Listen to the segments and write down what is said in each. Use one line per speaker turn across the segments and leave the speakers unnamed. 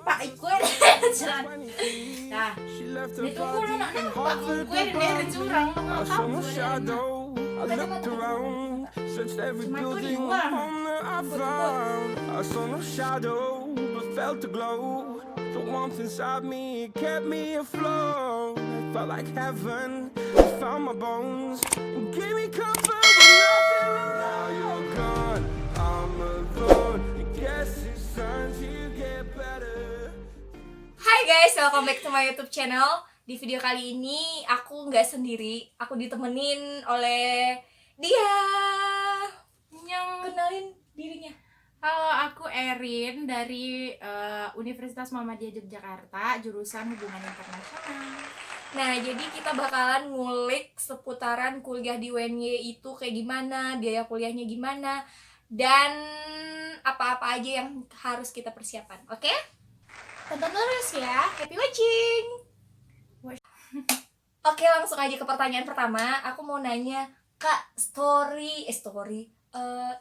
Pak kue jalan. Nah, ditunggu lu nak nampak kue dari curang lu ngakak.
I looked around, searched every building
Jual.
home that I found. I saw no shadow, but felt the glow. The warmth inside me kept me afloat. It felt like heaven. I found my bones and gave me comfort when nothing. Now you're gone, I'm alone. I guess it's time to get better.
Hai guys, welcome back to my YouTube channel. Di video kali ini aku nggak sendiri, aku ditemenin oleh dia. Yang kenalin dirinya.
Halo, aku Erin dari Universitas Muhammadiyah Yogyakarta, jurusan Hubungan Internasional.
Nah, jadi kita bakalan ngulik seputaran kuliah di UNY itu kayak gimana, biaya kuliahnya gimana, dan apa-apa aja yang harus kita persiapan, oke? Tonton terus ya, happy watching! Oke, langsung aja ke pertanyaan pertama. Aku mau nanya, Kak,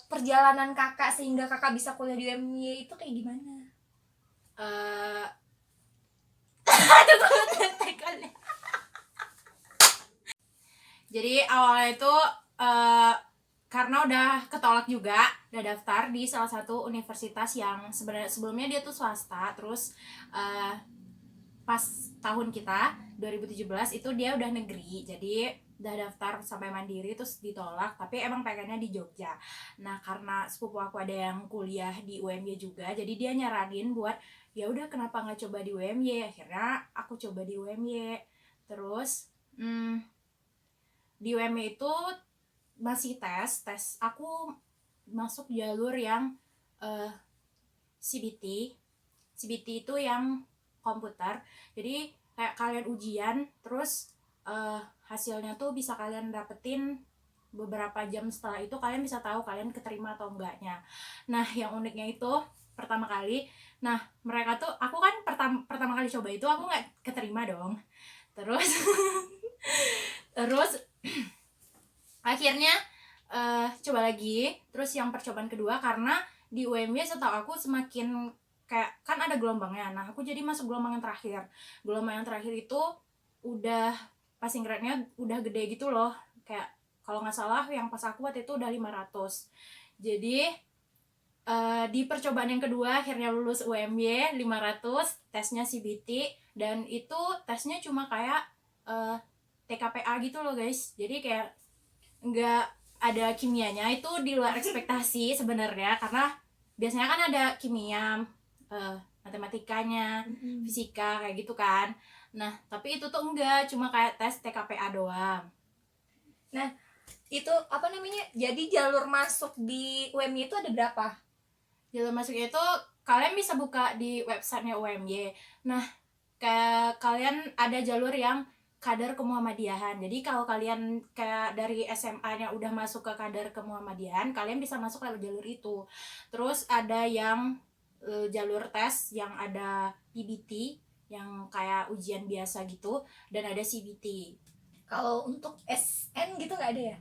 perjalanan kakak sehingga kakak bisa kuliah di UMY itu kayak gimana?
Jadi awalnya itu karena udah ketolak juga, udah daftar di salah satu universitas yang sebenarnya sebelumnya dia tuh swasta, terus pas tahun kita 2017 itu dia udah negeri, jadi udah daftar sampai mandiri terus ditolak, tapi emang pengennya di Jogja. Nah karena sepupu aku ada yang kuliah di UMY juga, jadi dia nyaranin buat ya udah kenapa nggak coba di UMY. Akhirnya aku coba di UMY. Terus di UMY itu masih tes aku masuk jalur yang CBT itu yang komputer. Jadi kayak kalian ujian terus hasilnya tuh bisa kalian dapetin beberapa jam setelah itu, kalian bisa tahu kalian keterima atau enggaknya. Nah yang uniknya itu pertama kali, nah mereka tuh, aku kan pertama kali coba itu aku nggak keterima dong. Terus akhirnya coba lagi, terus yang percobaan kedua, karena di UMY setahu aku semakin kayak kan ada gelombangnya. Nah aku jadi masuk gelombang yang terakhir. Gelombang yang terakhir itu udah passing grade-nya udah gede gitu loh, kayak kalau nggak salah yang pas aku waktu itu udah 500. Jadi di percobaan yang kedua akhirnya lulus UMY 500, tesnya CBT, dan itu tesnya cuma kayak TKPA gitu loh guys. Jadi kayak nggak ada kimianya, itu di luar ekspektasi sebenarnya, karena biasanya kan ada kimia, matematikanya, fisika kayak gitu kan. Nah tapi itu tuh enggak, cuma kayak tes TKPA doang.
Nah, itu apa namanya? Jadi jalur masuk di UMY itu ada berapa?
Jalur masuknya itu kalian bisa buka di websitenya UMY. Nah kayak kalian ada jalur yang kadar kemuhammadiyahan. Jadi kalau kalian kayak dari SMA-nya udah masuk ke kadar kemuhammadiyahan, kalian bisa masuk lewat jalur itu. Terus ada yang jalur tes yang ada PBT yang kayak ujian biasa gitu, dan ada CBT.
Kalau untuk SN gitu nggak ada ya?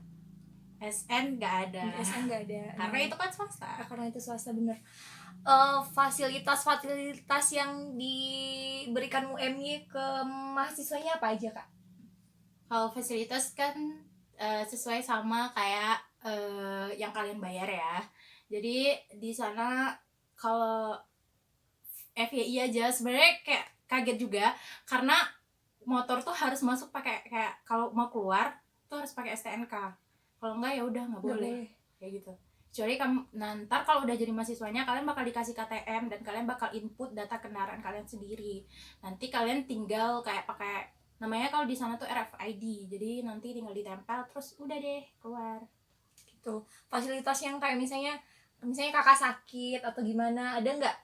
SN nggak ada.
SN nggak ada.
Karena itu kan swasta.
Karena itu swasta, bener. Fasilitas yang diberikan UMY ke mahasiswanya apa aja, Kak?
Kalau fasilitas kan sesuai sama kayak yang kalian bayar ya. Jadi di sana kalau FYI aja sebenarnya kayak kaget juga, karena motor tuh harus masuk pakai, kayak kalau mau keluar tuh harus pakai STNK. Kalau enggak ya udah nggak boleh kayak gitu. Kecuali kamu nanti kalau udah jadi mahasiswanya, kalian bakal dikasih KTM dan kalian bakal input data kendaraan kalian sendiri. Nanti kalian tinggal kayak pakai, namanya kalau di sana tuh RFID. Jadi nanti tinggal ditempel terus udah deh keluar.
Gitu. Fasilitas yang kayak misalnya kakak sakit atau gimana, ada nggak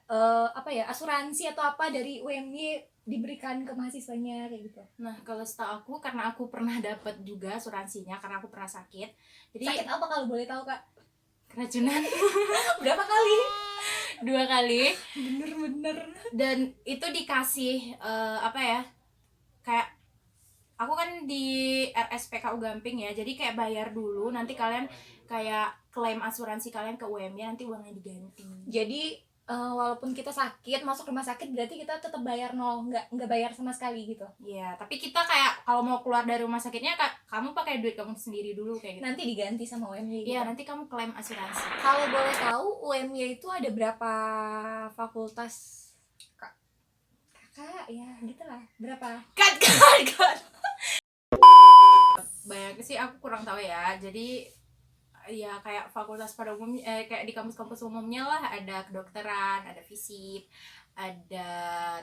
asuransi atau apa dari UMY diberikan ke mahasiswanya kayak gitu?
Nah kalau setahu aku, karena aku pernah dapat juga asuransinya karena aku pernah sakit. Jadi
sakit apa kalau boleh tahu, Kak?
keracunan.
Berapa kali?
2 kali.
Bener.
Dan itu dikasih kayak aku kan di RSPKU Gamping ya, jadi kayak bayar dulu, nanti kalian kayak klaim asuransi kalian ke UMY, nanti uangnya diganti.
Jadi walaupun kita sakit masuk rumah sakit berarti kita tetap bayar nol, nggak bayar sama sekali gitu.
Iya, tapi kita kayak kalau mau keluar dari rumah sakitnya kamu pakai duit kamu sendiri dulu kayak gitu.
Nanti diganti sama UMY gitu.
Iya, nanti kamu klaim asuransi.
Kalau boleh tahu UMY itu ada berapa fakultas? Kakak ya gitulah, berapa?
Cut. Banyak sih aku kurang tahu ya. Jadi ya kayak fakultas pada umumnya kayak di kampus-kampus umumnya lah, ada kedokteran, ada fisip, ada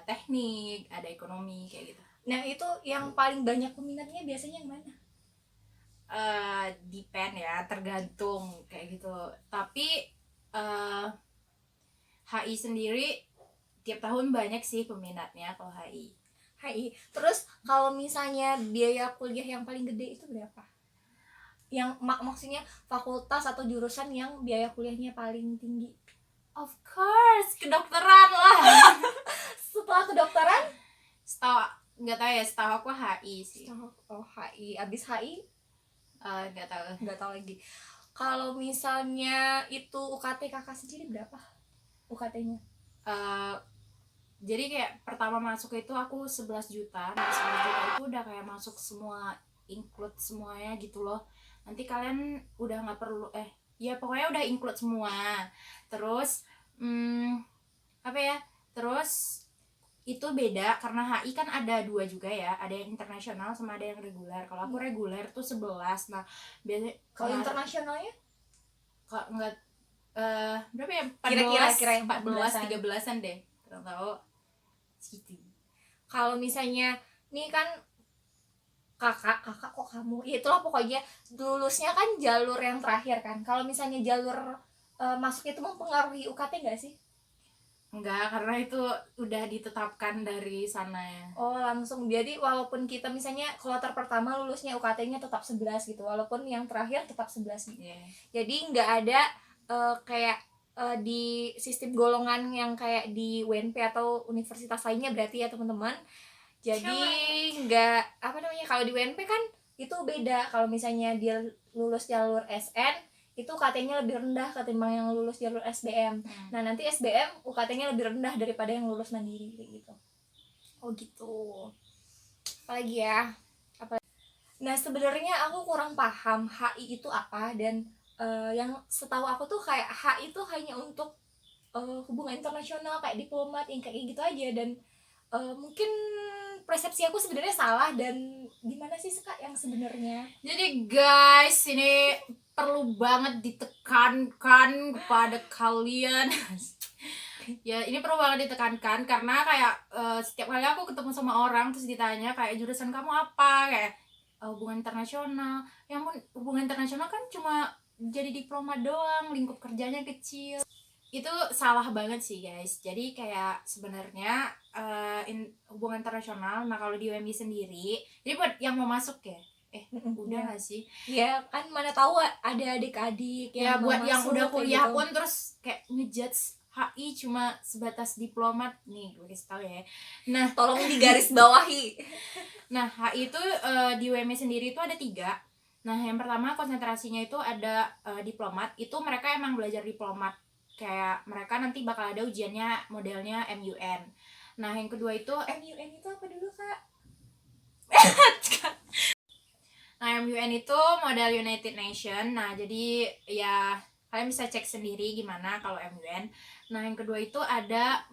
teknik, ada ekonomi kayak gitu.
Nah itu yang paling banyak peminatnya biasanya yang mana?
Depend ya, tergantung kayak gitu. Tapi HI sendiri tiap tahun banyak sih peminatnya kalau HI.
Terus kalau misalnya biaya kuliah yang paling gede itu berapa? Yang maksudnya fakultas atau jurusan yang biaya kuliahnya paling tinggi?
Of course, kedokteran lah.
Setelah kedokteran?
Nggak tahu ya, setahu aku HI sih.
HI. Abis HI?
Nggak tahu
lagi. Kalau misalnya itu UKT kakak sendiri berapa UKT-nya?
Jadi kayak pertama masuk itu aku 11 juta. Nah 11 juta itu udah kayak masuk semua, include semuanya gitu loh. Nanti kalian udah nggak perlu ya pokoknya udah include semua. Terus apa ya, terus itu beda karena HI kan ada 2 juga ya, ada yang internasional sama ada yang reguler. Kalau aku reguler tuh 11. Nah biasanya
kalau internasionalnya
nggak berapa ya, 14
kira-kira
14 13-an deh, kurang tahu gitu.
Kalau misalnya nih kan kakak kok kamu ya itulah pokoknya lulusnya kan jalur yang terakhir kan. Kalau misalnya jalur masuk itu mempengaruhi UKT nggak sih?
Enggak, karena itu udah ditetapkan dari sana ya.
Oh langsung, jadi walaupun kita misalnya kloter pertama lulusnya UKT-nya tetap 11 gitu, walaupun yang terakhir tetap 11 gitu. Jadi nggak ada kayak di sistem golongan yang kayak di UNP atau universitas lainnya berarti ya teman-teman. Jadi nggak apa namanya, kalau di UNP kan itu beda. Kalau misalnya dia lulus jalur SN itu UKT-nya lebih rendah ketimbang yang lulus jalur SBM. Nah nanti SBM UKT-nya lebih rendah daripada yang lulus mandiri kayak gitu. Oh gitu. Apalagi ya? Nah sebenarnya aku kurang paham HI itu apa, dan yang setahu aku tuh kayak HI itu hanya untuk hubungan internasional kayak diplomat yang kayak gitu aja, dan mungkin persepsi aku sebenarnya salah. Dan gimana sih Kak yang sebenarnya?
Jadi guys, ini perlu banget ditekankan kepada kalian. Ya ini perlu banget ditekankan karena kayak setiap kali aku ketemu sama orang terus ditanya kayak jurusan kamu apa, kayak hubungan internasional. Ya ampun, hubungan internasional kan cuma jadi diplomat doang, lingkup kerjanya kecil. Itu salah banget sih guys. Jadi kayak sebenarnya hubungan internasional, nah kalau di UMI sendiri, jadi buat yang mau masuk ya udah gak sih?
Ya kan mana tahu ada adik-adik
Ya
yang
buat yang
masuk,
udah kuliah
gitu.
pun terus kayak ngejudge HI cuma sebatas diplomat nih, gue kasih tau ya. Nah
Tolong digaris bawahi.
Nah HI itu di UMI sendiri itu ada 3. Nah yang pertama konsentrasinya itu ada diplomat, itu mereka emang belajar diplomat, kayak mereka nanti bakal ada ujiannya modelnya MUN. Nah yang kedua itu
MUN itu apa dulu Kak?
Nah MUN itu model United Nation. Nah jadi ya kalian bisa cek sendiri gimana kalau MUN. Nah yang kedua itu ada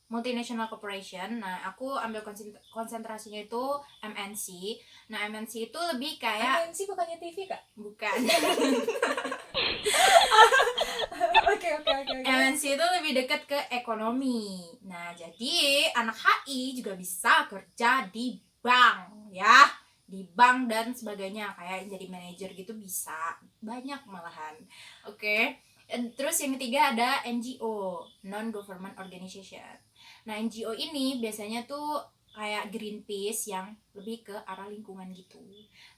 multinational corporation. Nah aku ambil konsentrasinya itu MNC. Nah MNC itu lebih kayak
MNC bukannya TV Kak?
bukan.
Oke.
MNC itu lebih dekat ke ekonomi. Nah jadi anak HI juga bisa kerja di bank ya, di bank dan sebagainya, kayak jadi manajer gitu bisa, banyak malahan. Oke. Terus yang ketiga ada NGO, non government organization. Nah NGO ini biasanya tuh kayak Greenpeace yang lebih ke arah lingkungan gitu.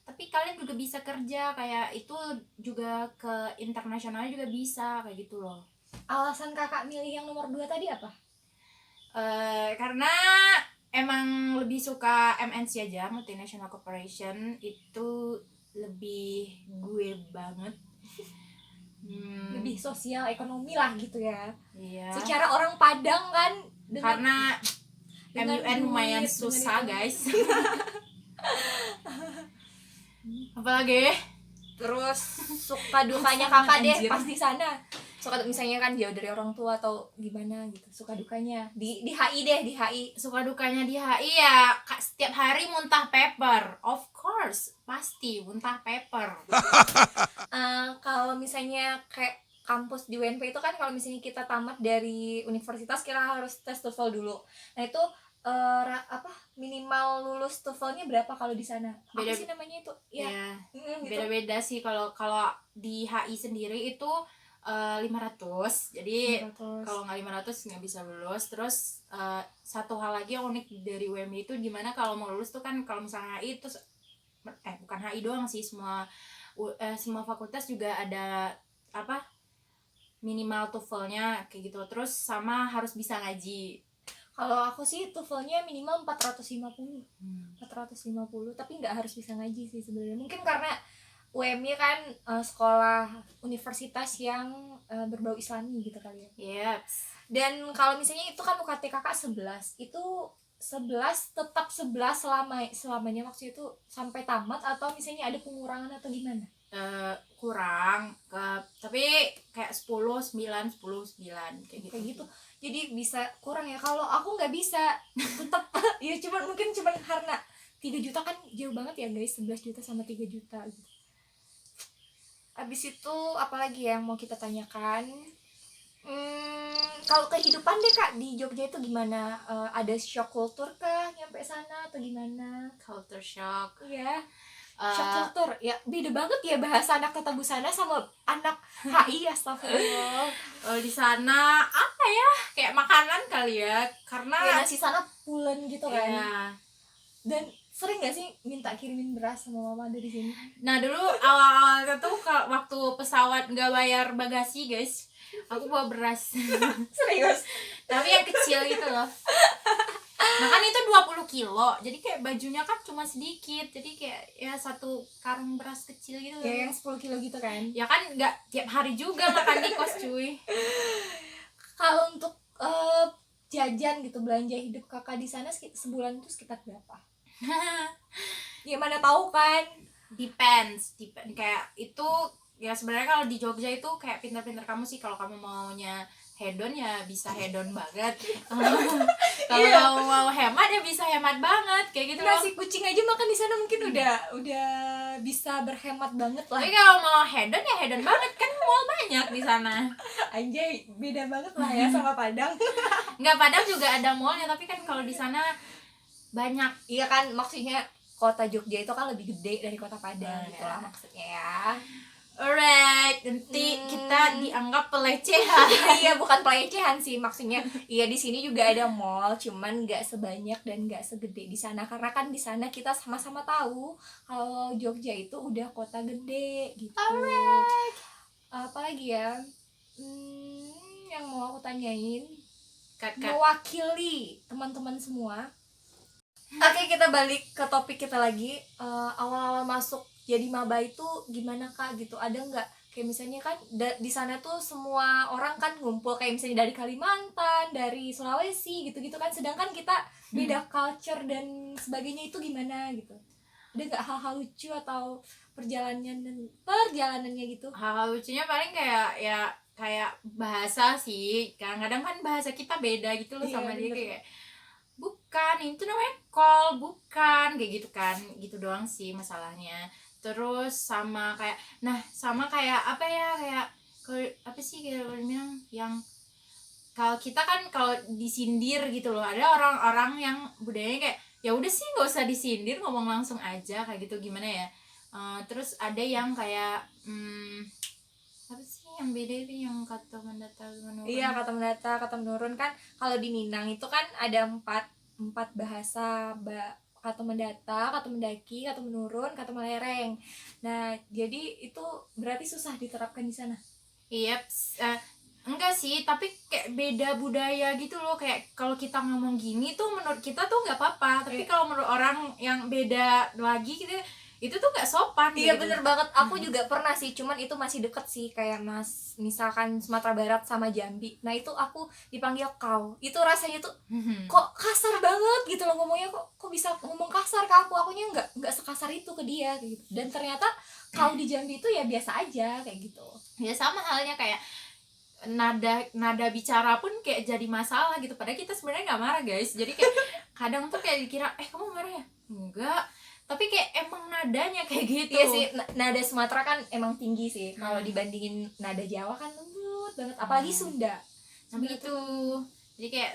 Tapi kalian juga bisa kerja kayak itu juga ke internasional juga bisa kayak gitu loh.
Alasan Kakak milih yang nomor 2 tadi apa?
Karena emang lebih suka MNC aja, multinational corporation itu lebih gue banget.
lebih sosial ekonomi lah gitu ya.
Iya.
Secara orang Padang kan
Karena
dengan
MUN lumayan
duit, dengan
susah
itu.
guys. Apalagi
Terus suka dukanya
Sangat
kakak deh
anjir.
pas di sana. Suka misalnya kan jauh dari orang tua atau gimana gitu. Suka dukanya di HI deh, di HI.
suka dukanya di HI ya setiap hari muntah paper, of course pasti muntah paper.
Kalau misalnya kayak kampus di UNP itu kan kalau misalnya kita tamat dari universitas kita harus tes TOEFL dulu. Nah itu minimal lulus TOEFL-nya berapa kalau di sana? Apa
Beda-
sih namanya itu? Ya,
Ya
gitu.
beda-beda sih. Kalau di HI sendiri itu 500. Jadi
500.
kalau nggak 500 nggak bisa lulus. Terus satu hal lagi yang unik dari UMY itu gimana kalau mau lulus tuh kan, kalau misalnya HI itu bukan HI doang sih, semua fakultas juga ada apa minimal TOEFL-nya kayak gitu. Terus sama harus bisa ngaji.
Kalau aku sih TOEFL-nya minimal 450. 450, tapi nggak harus bisa ngaji sih sebenarnya. Mungkin karena UMY kan sekolah universitas yang berbau Islami gitu kali ya.
Yeps.
Dan kalau misalnya itu kan UKT kakak 11, itu 11 tetap 11 selamanya waktu itu sampai tamat, atau misalnya ada pengurangan atau gimana?
Kurang tapi kayak 10 9 10 9 kayak gitu.
Kayak gitu. Jadi bisa kurang ya. Kalau aku nggak bisa tetap ya mungkin karena 3 juta kan jauh banget ya guys, 11 juta sama 3 juta gitu. Habis itu apalagi yang mau kita tanyakan? Kalau kehidupan deh kak di Jogja itu gimana? Ada shock culture kah nyampe sana atau gimana?
Culture shock.
Iya. Shock culture ya beda banget ya bahasa anak Tata Busana sama anak HI. Astagfirullah.
Di sana apa ya, kayak makanan kali ya, karena
Ya nasi sana pulen gitu kan.
ya.
Dan sering gak sih minta kirimin beras sama mama dari sini?
Nah dulu awal-awalnya tuh waktu pesawat nggak bayar bagasi guys, aku bawa beras.
Serius?
Tapi yang kecil gitu loh. Nah kan itu 20 kilo, jadi kayak bajunya kan cuma sedikit, jadi kayak ya satu karung beras kecil gitu loh.
Ya yang 10 kilo gitu kan.
Ya kan nggak tiap hari juga makan di kos cuy.
Kalau untuk jajan gitu, belanja hidup kakak di sana sebulan itu sekitar berapa? Ya mana tahu kan.
Depends kayak itu ya. Sebenarnya kalau di Jogja itu kayak pintar-pintar kamu sih, kalau kamu maunya hedon ya bisa hedon banget. Kalau
Iya.
mau hemat ya bisa hemat banget kayak gitu loh.
Nasi kucing aja makan di sana mungkin udah bisa berhemat banget lah.
Tapi kalau mau hedon ya hedon banget, kan mall banyak di sana.
Anjay, beda banget lah ya sama Padang.
Nggak, Padang juga ada mallnya, tapi kan kalau di sana banyak.
Iya kan, maksudnya kota Jogja itu kan lebih gede dari kota Padang gitu
ya.
lah maksudnya ya.
Alright, nanti kita dianggap pelecehan.
Iya, bukan pelecehan sih maksudnya. Iya, di sini juga ada mall, cuman nggak sebanyak dan nggak segede di sana, karena kan di sana kita sama-sama tahu kalau Jogja itu udah kota gede gitu.
Alright.
Apalagi ya, yang mau aku tanyain
Kakak.
mewakili teman-teman semua. Oke, kita balik ke topik kita lagi. Awal-awal masuk jadi maba itu gimana kak gitu? Ada nggak kayak misalnya kan di sana tuh semua orang kan ngumpul kayak misalnya dari Kalimantan, dari Sulawesi gitu-gitu kan, sedangkan kita beda culture dan sebagainya, itu gimana gitu? Ada nggak hal-hal lucu atau perjalanannya gitu?
Hal lucunya paling kayak bahasa sih. Kadang-kadang kan bahasa kita beda gitu loh.
Iya,
sama dia
bener.
kayak bukan itu namanya call, bukan kayak gitu kan, gitu doang sih masalahnya. Terus sama kayak apa ya, kayak apa sih kayak bilang yang kalau kita kan kalau disindir gitu loh, ada orang-orang yang budayanya kayak ya udah sih nggak usah disindir, ngomong langsung aja kayak gitu, gimana ya. Terus ada yang kayak apa sih yang beda itu, yang kata mendata menurun.
Iya, kata mendata, kata menurun kan. Kalau di Minang itu kan ada empat bahasa, kata mendata, kata mendaki, kata menurun, kata melereng. Nah, jadi itu berarti susah diterapkan di sana.
Iya, enggak sih, tapi kayak beda budaya gitu loh. Kayak kalau kita ngomong gini tuh menurut kita tuh nggak apa-apa, tapi kalau menurut orang yang beda lagi gitu itu tuh nggak sopan.
Iya
gitu.
bener banget, aku juga pernah sih, cuman itu masih deket sih, kayak misalkan Sumatera Barat sama Jambi. Nah itu aku dipanggil kau, itu rasanya tuh kok kasar banget gitu loh ngomongnya, kok bisa ngomong kasar ke aku, akunya nggak sekasar itu ke dia kayak gitu. Dan ternyata kau di Jambi itu ya biasa aja kayak gitu.
Ya sama halnya kayak nada bicara pun kayak jadi masalah gitu, padahal kita sebenarnya nggak marah guys. Jadi kayak kadang tuh kayak dikira kamu marah ya, enggak, tapi kayak emang nadanya kayak gitu.
Iya sih, nada Sumatera kan emang tinggi sih, kalau dibandingin nada Jawa kan lembut banget, apalagi Sunda.
Tapi itu jadi kayak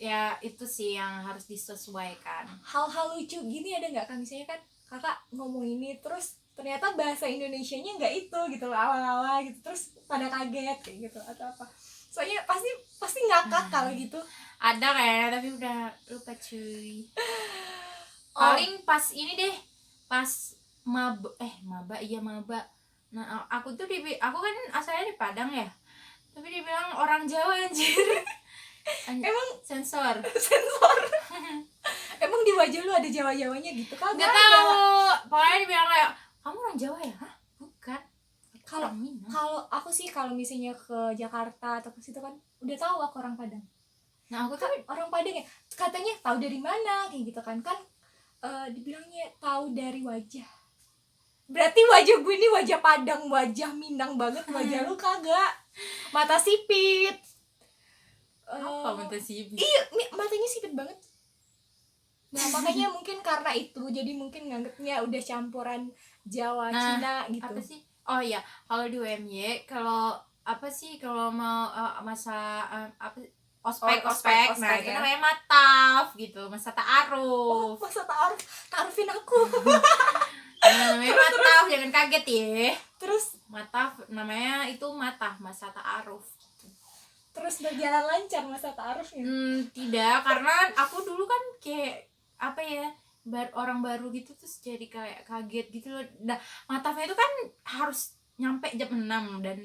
ya itu sih yang harus disesuaikan.
Hal-hal lucu gini ada nggak kan, misalnya kan kakak ngomong ini terus ternyata bahasa Indonesianya nggak itu gitu loh, awal-awal gitu, terus pada kaget kayak gitu atau apa, soalnya pasti ngakak kalau gitu.
Ada kayaknya tapi udah lupa cuy. Paling pas ini deh, pas maba, iya maba. Nah aku kan asalnya di Padang ya, tapi dibilang orang Jawa anjir.
Emang
sensor.
sensor. Emang di wajah lu ada Jawa-Jawanya gitu kan?
Nggak tahu, pokoknya dibilang kayak kamu orang Jawa ya? Hah? Bukan.
Kalau
Orang Minang.
kalau aku sih kalau misalnya ke Jakarta atau ke situ kan udah tahu aku orang Padang.
Nah aku tuh
Kan orang Padang ya, katanya tahu dari mana kayak gitu kan, dibilangnya tahu dari wajah. Berarti wajah gue ini wajah Padang, wajah Minang banget, wajah lu kagak. Mata sipit.
apa mata sih?
Iya, matanya sipit banget. Nah, makanya mungkin karena itu jadi mungkin nganggapnya udah campuran Jawa, Cina gitu.
Apa sih? Oh iya, kalau di UMY kalau apa sih kalau mau masa apa ospek,
ospek
nah itu
ya.
namanya mataf gitu, masa
Oh,
ta'aruf.
masa ta'arufin aku.
Namanya mataf, jangan kaget ya.
Terus
Mataf namanya itu mataf, masa ta'aruf.
berjalan lancar masa ta'arufnya.
Tidak, karena aku dulu kan kayak apa ya, orang baru gitu, terus jadi kayak kaget gitu loh. Nah, matafnya itu kan harus nyampe jam 6 dan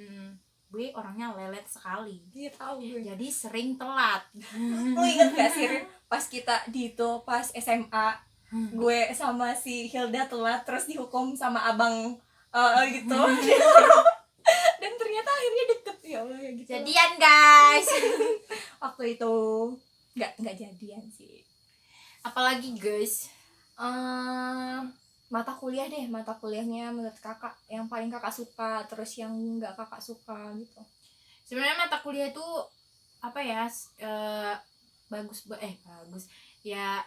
gue orangnya lelet sekali.
Iya tahu gue.
Jadi sering telat.
Lu inget gak sih Rin, pas kita di itu pas SMA, gue sama si Hilda telat terus dihukum sama abang gitu. Dan ternyata akhirnya deket, ya Allah ya gitu.
Jadian guys.
Waktu itu nggak jadian sih.
Apalagi guys,
Mata kuliahnya menurut kakak yang paling kakak suka, terus yang nggak kakak suka gitu.
sebenarnya mata kuliah itu apa ya, bagus ya,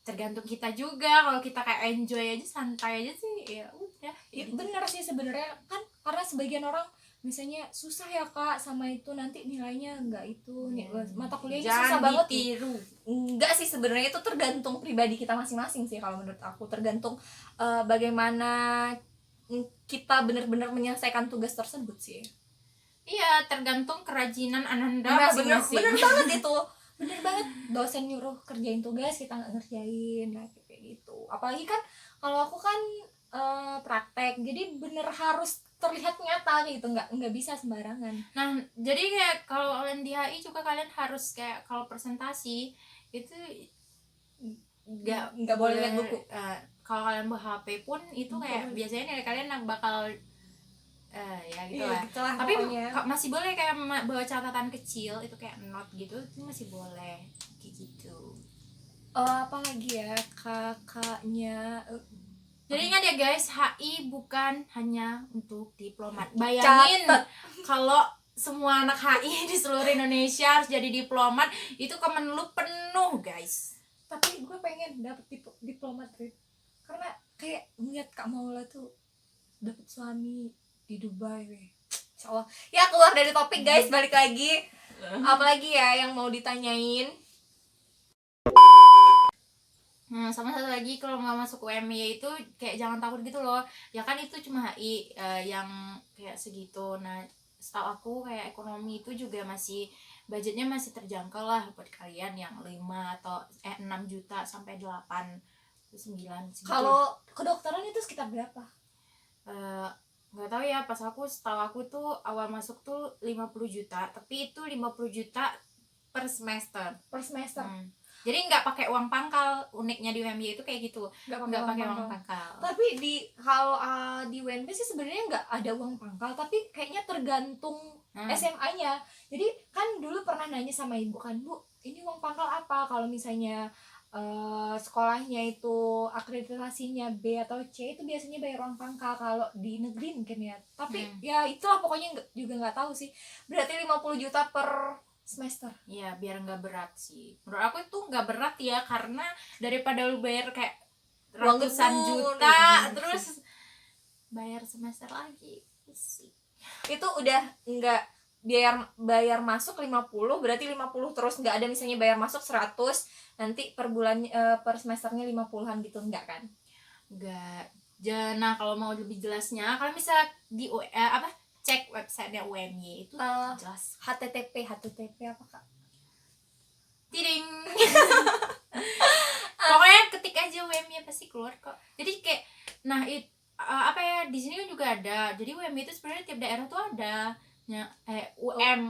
tergantung kita juga. Kalau kita kayak enjoy aja, santai aja sih, ya udah.
Ya, bener sih sebenarnya kan, karena sebagian orang misalnya susah ya kak sama itu, nanti nilainya nggak itu nih, mata kuliahnya susah banget
ditiru.
Enggak sih, sebenarnya itu tergantung pribadi kita masing-masing sih kalau menurut aku, tergantung bagaimana kita benar-benar menyelesaikan tugas tersebut sih.
Iya, tergantung kerajinan Ananda
Nah,
masing-masing.
bener banget itu, bener banget. Dosen nyuruh kerjain tugas kita nggak ngerjain, nah kayak gitu. Apalagi kan kalau aku kan praktek, jadi bener harus terlihat nyata gitu, nggak bisa sembarangan.
Nah, jadi kayak kalau kalian di HI juga kalian harus kayak kalau presentasi itu nggak
boleh lihat buku.
Kalau kalian bawa HP pun itu kayak biasanya nilai kalian bakal ya gitu
Iya,
lah.
gitulah
Tapi
pokoknya.
masih boleh kayak bawa catatan kecil itu kayak note gitu, itu masih boleh kayak gitu.
Apa lagi ya kakaknya.
Jadi ingat ya guys, HI bukan hanya untuk diplomat. Bayangin kalau semua anak HI di seluruh Indonesia harus jadi diplomat, itu Kemenlu penuh guys.
Tapi gue pengen dapet diplomat Rit, karena kayak ngeliat Kak Maula tuh dapet suami di Dubai weh. Insyaallah. Ya keluar dari topik guys, balik lagi. Apalagi ya yang mau ditanyain?
Sama satu lagi, kalau nggak masuk UMY itu kayak jangan takut gitu loh. Ya kan itu cuma HI yang kayak segitu. Nah, setahu aku kayak ekonomi itu juga masih budgetnya masih terjangkau lah buat kalian yang 5 atau 6 juta sampai 8 9 segitu.
Kalau kedokteran itu sekitar berapa?
Nggak tahu ya, setahu aku tuh awal masuk tuh 50 juta, tapi itu 50 juta per semester.
per semester.
Jadi nggak pakai uang pangkal, uniknya di UMY itu kayak gitu,
Nggak
nggak pakai
pangkal.
uang pangkal.
Tapi kalau di UNP sih sebenarnya nggak ada uang pangkal, tapi kayaknya tergantung SMA-nya. Jadi kan dulu pernah nanya sama ibu kan, Bu, ini uang pangkal apa? Kalau misalnya sekolahnya itu akreditasinya B atau C, itu biasanya bayar uang pangkal. Kalau di negeri mungkin ya, tapi ya itulah pokoknya juga nggak tahu sih. Berarti 50 juta per semester.
Iya, biar nggak berat sih. Menurut aku itu nggak berat ya, karena daripada lu bayar kayak
Uang
ratusan
gedung,
juta
iya,
terus bayar semester lagi sih.
Itu udah nggak bayar masuk 50, berarti 50 terus, nggak ada misalnya bayar masuk 100 nanti per bulan per semesternya 50-an gitu, enggak kan?
Enggak. Nah, kalau mau lebih jelasnya, kalau bisa di cek websitenya UMY itu jelas.
HTTP apa Kak?
Tiding. Pokoknya ketik aja UMY pasti keluar kok. Jadi kayak apa ya, di sini kan juga ada. Jadi UMY itu sebenarnya tiap daerah tuh ada.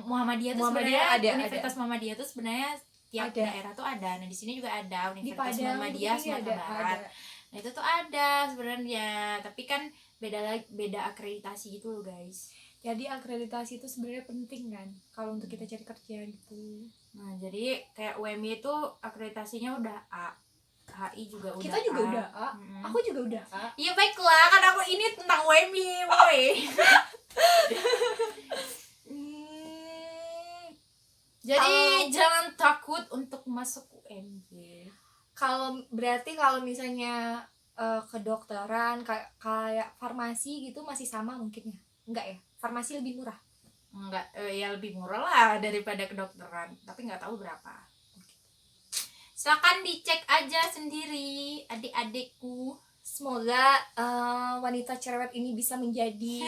Muhammadiyah tuh sebenarnya
ada,
Universitas Muhammadiyah tuh sebenarnya tiap daerah tuh ada. Nah, di sini juga ada Universitas Muhammadiyah Sumatera Barat. Nah, itu tuh ada sebenarnya, tapi kan beda akreditasi gitu loh, guys.
Jadi akreditasi itu sebenarnya penting kan kalau untuk kita cari kerja gitu.
Nah, jadi kayak UMY itu akreditasinya udah A. HI juga udah
Kita juga
A.
udah A. Aku juga udah A.
Iya, baiklah, kan aku ini tentang UMY, boy. Jadi jangan takut untuk masuk UMY.
Berarti kalau misalnya kedokteran kayak farmasi gitu masih sama mungkin ya? Enggak ya? Farmasi lebih murah?
Enggak, ya lebih murah lah daripada kedokteran, tapi nggak tahu berapa. Silakan dicek aja sendiri, adik-adikku.
Semoga wanita cerewet ini bisa menjadi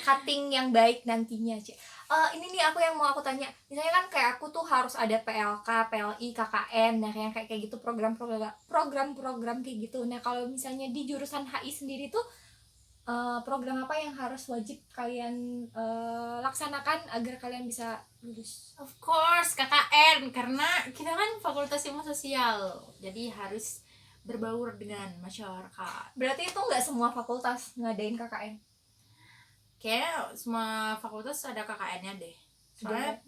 cutting yang baik nantinya, Cik. Ini nih yang mau aku tanya. Misalnya kan kayak aku tuh harus ada PLK, PLI, KKN, nah yang kayak gitu program-program kayak gitu. Nah, kalau misalnya di jurusan HI sendiri tuh program apa yang harus wajib kalian laksanakan agar kalian bisa lulus?
Of course, KKN, karena kita kan Fakultas Ilmu Sosial, jadi harus berbaur dengan masyarakat.
Berarti itu nggak semua fakultas ngadain KKN?
Kayaknya semua fakultas ada KKN-nya deh. Soalnya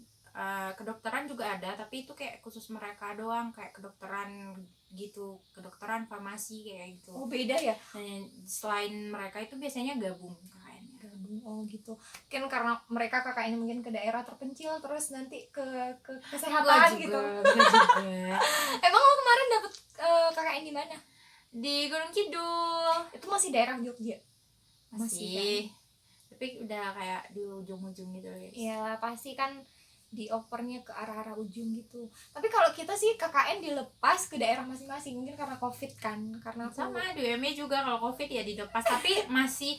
kedokteran juga ada, tapi itu kayak khusus mereka doang, kayak kedokteran gitu, kedokteran, farmasi kayak gitu.
Oh, beda ya?
Dan selain mereka itu biasanya gabung KKN-nya.
Oh gitu. Mungkin karena mereka KKN mungkin ke daerah terpencil, terus nanti ke kesehatan gitu. Emang lo kemarin dapet KKN di mana?
Di Gunung Kidul.
Itu masih daerah Jogja?
Masih. Tapi udah kayak di ujung-ujung gitu guys.
Ya pasti kan diopernya ke arah-arah ujung gitu. Tapi kalau kita sih KKN dilepas ke daerah masing-masing, mungkin karena COVID kan. Karena
sama di UMY juga kalau COVID ya dilepas, tapi masih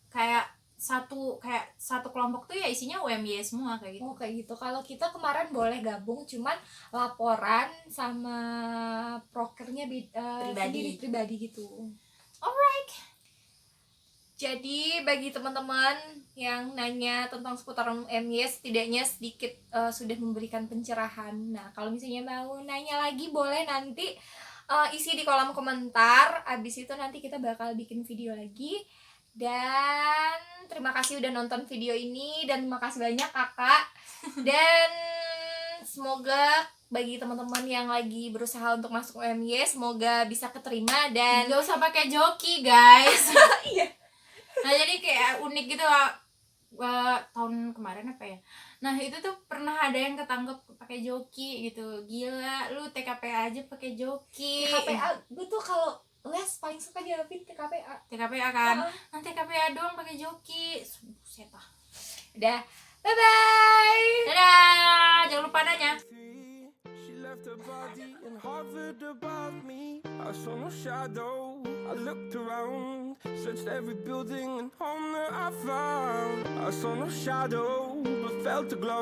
kayak satu kelompok tuh ya isinya UMY semua kayak gitu.
Oh kayak gitu. Kalau kita kemarin boleh gabung, cuman laporan sama prokernya pribadi gitu.
Alright.
Jadi bagi teman-teman yang nanya tentang seputaran UMY, setidaknya sedikit sudah memberikan pencerahan. Nah, kalau misalnya mau nanya lagi boleh nanti isi di kolom komentar. Abis itu nanti kita bakal bikin video lagi. Dan terima kasih udah nonton video ini, dan terima kasih banyak Kakak. Dan semoga bagi teman-teman yang lagi berusaha untuk masuk UMY, semoga bisa keterima dan
gak usah pakai joki guys.
Iya.
Nah, jadi kayak unik gitu tahun kemarin apa ya, nah itu tuh pernah ada yang ketangkep pakai joki gitu. Gila, lu TKPA aja pakai joki.
TKPA, gue tuh kalau les paling suka jawabin TKPA
kan. Nah, TKPA doang pakai joki. Buset ah.
Udah, bye bye.
Dadah, jangan lupa nanya.
She left her body and hovered above me. I saw no shadow. I looked around, searched every building and home that I found. I saw no shadow, but felt the glow.